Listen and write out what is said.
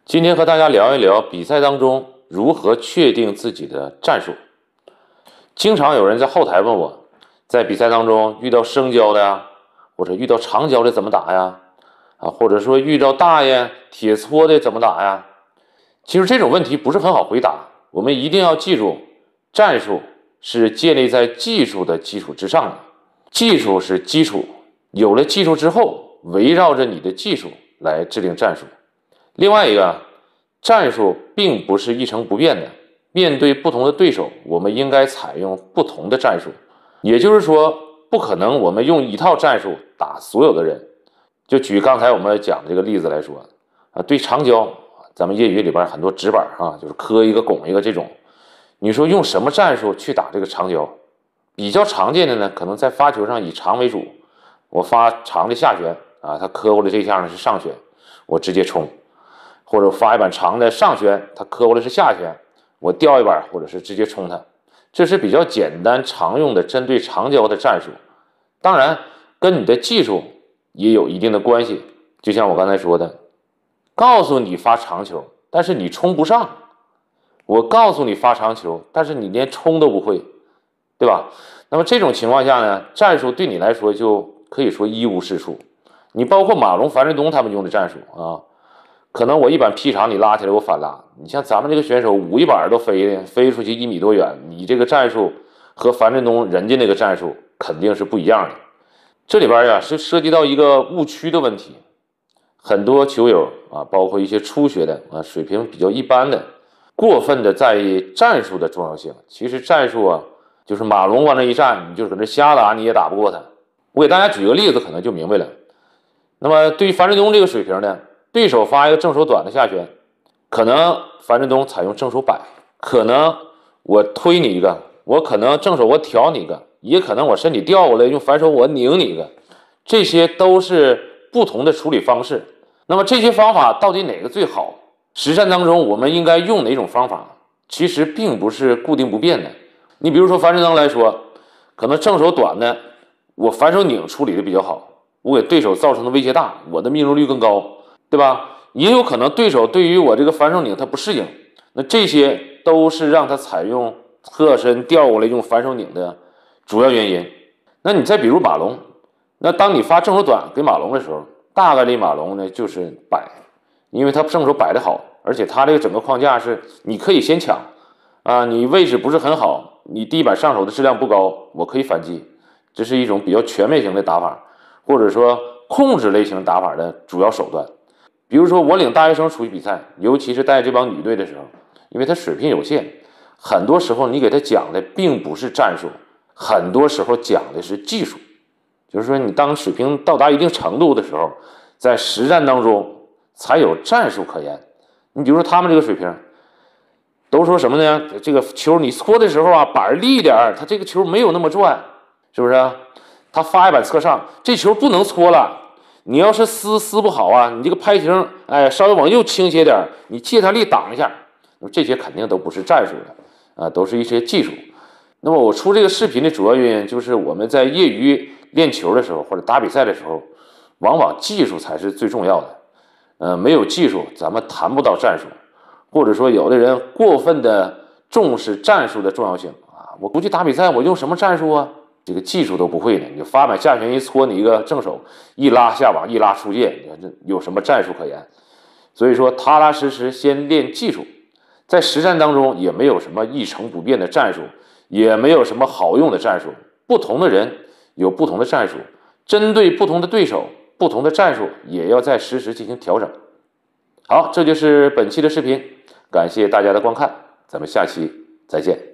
今天和大家聊一聊比赛当中如何确定自己的战术。经常有人在后台问我，在比赛当中遇到生胶的呀，或者遇到长胶的怎么打呀？或者说遇到大爷铁搓的怎么打呀？其实这种问题不是很好回答，我们一定要记住，战术是建立在技术的基础之上的，技术是基础，有了技术之后，围绕着你的技术来制定战术。另外一个，战术并不是一成不变的，面对不同的对手，我们应该采用不同的战术。也就是说，不可能我们用一套战术打所有的人。就举刚才我们讲这个例子来说，对长胶，咱们业余里边很多直板就是磕一个拱一个这种，你说用什么战术去打这个长胶？比较常见的呢，可能在发球上以长为主，我发长的下旋他磕过来这下呢是上旋，我直接冲。或者发一板长的上旋，他磕过来是下旋，我吊一板或者是直接冲他，这是比较简单常用的针对长胶的战术。当然跟你的技术也有一定的关系，就像我刚才说的，告诉你发长球，但是你冲不上；我告诉你发长球，但是你连冲都不会，对吧？那么这种情况下呢，战术对你来说就可以说一无是处。你包括马龙、樊振东他们用的战术可能我一板劈长，你拉起来我反拉。你像咱们这个选手5一板都飞出去1米多远，你这个战术和樊振东人家那个战术肯定是不一样的。这里边是涉及到一个误区的问题，很多球友包括一些初学的水平比较一般的，过分的在意战术的重要性。其实战术就是马龙往那一站，你就搁那瞎打你也打不过他。我给大家举个例子，可能就明白了。那么对于樊振东这个水平呢，对手发一个正手短的下旋，可能樊振东采用正手摆，可能我推你一个，我可能正手我挑你一个，也可能我身体调过来用反手我拧你一个，这些都是不同的处理方式。那么这些方法到底哪个最好？实战当中我们应该用哪种方法？其实并不是固定不变的。你比如说樊振东来说，可能正手短的我反手拧处理的比较好，我给对手造成的威胁大，我的命中率更高，对吧？也有可能对手对于我这个反手拧他不适应，那这些都是让他采用侧身调过来用反手拧的主要原因。那你再比如马龙，那当你发正手短给马龙的时候，大概率马龙呢就是摆，因为他正手摆得好，而且他这个整个框架是你可以先抢你位置不是很好，你第一板上手的质量不高，我可以反击，这是一种比较全面型的打法，或者说控制类型打法的主要手段。比如说我领大学生出去比赛，尤其是带这帮女队的时候，因为他水平有限，很多时候你给他讲的并不是战术，很多时候讲的是技术。就是说你当水平到达一定程度的时候，在实战当中才有战术可言。你比如说他们这个水平都说什么呢？这个球你搓的时候板立一点，他这个球没有那么转，是不是他发一板侧上，这球不能搓了，你要是撕不好你这个拍型稍微往右倾斜点，你借他力挡一下，那么这些肯定都不是战术的都是一些技术。那么我出这个视频的主要原因就是我们在业余练球的时候或者打比赛的时候，往往技术才是最重要的没有技术咱们谈不到战术，或者说有的人过分的重视战术的重要性我出去打比赛我用什么战术这个技术都不会呢，你就发板下旋一搓你一个正手一拉下网一拉出界，有什么战术可言？所以说踏踏实实先练技术，在实战当中也没有什么一成不变的战术，也没有什么好用的战术，不同的人有不同的战术，针对不同的对手不同的战术也要在实时进行调整。好，这就是本期的视频，感谢大家的观看，咱们下期再见。